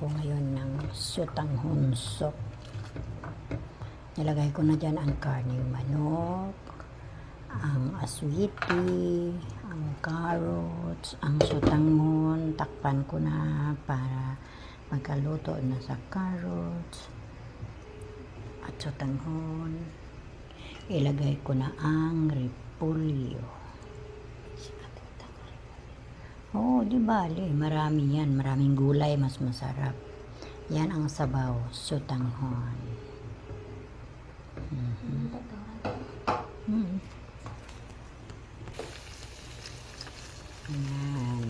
ako ngayon ng sutanghon soup. Nilagay ko na dyan ang karneng manok, ang aswiti, ang carrots, ang sutanghon. Takpan ko na para magkaluto na sa carrots at sutanghon. Ilagay ko na ang repolyo. Oh, di bali, marami yan. Maraming gulay, mas masarap. Yan ang sabaw, sutanghon. Yan.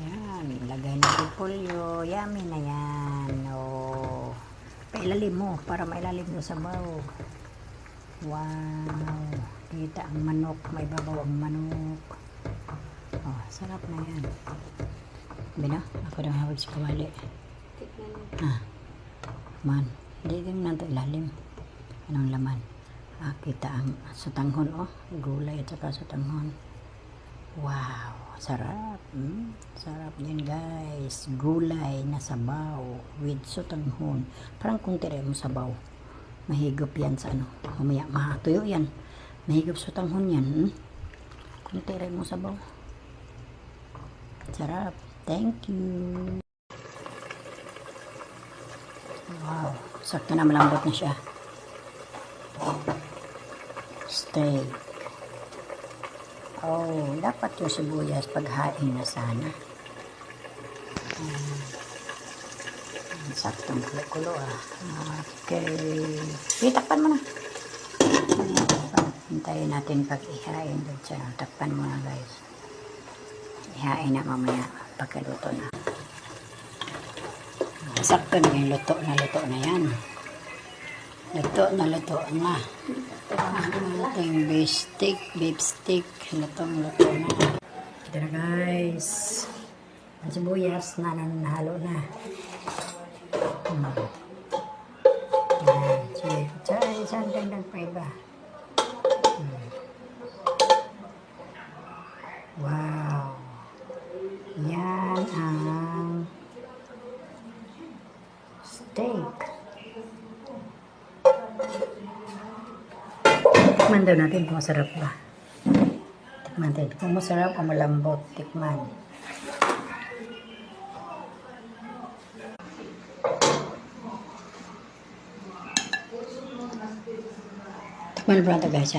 Yan, lagay na repolyo. Yummy na yan. Oh. Pailalim mo, para mailalim yung sabaw. Wow. Kita ang manok, may babaw ang manok. Oh, sarap na yan. Bina, ako na hawag sa kawali. Man, hindi din natin ilalim. Anong laman? Kita ang sutanghon, oh. Gulay at saka sutanghon. Wow, sarap. Sarap din, guys. Gulay na sabaw with sutanghon. Parang kunti rin mo sabaw. Mahigop yan sa ano. Mamaya, matuyo yan. Mahigop sutanghon yan. Kunti rin mo sabaw. Sarap. Thank you. Wow. Sakto na, malambot na siya. Steak. Oh, dapat yung sibuyas paghain na sana. Saktong kulo ah. Okay. Takpan mo na. Hintayin natin pag-ihain. Takpan mo na, guys. Ihain na mamaya pagkaluto na. Sakto na yung luto na yan. Luto na. Ang ating beef steak. Luto na. Ito na, guys. Ang sibuyas na nahalo na. Isang gandang pa iba. Wow. Yan ang steak. Tikman daw natin kung masarap ba. Tikman natin kung masarap o malambot. Tikman. Tikman ba ito, guys,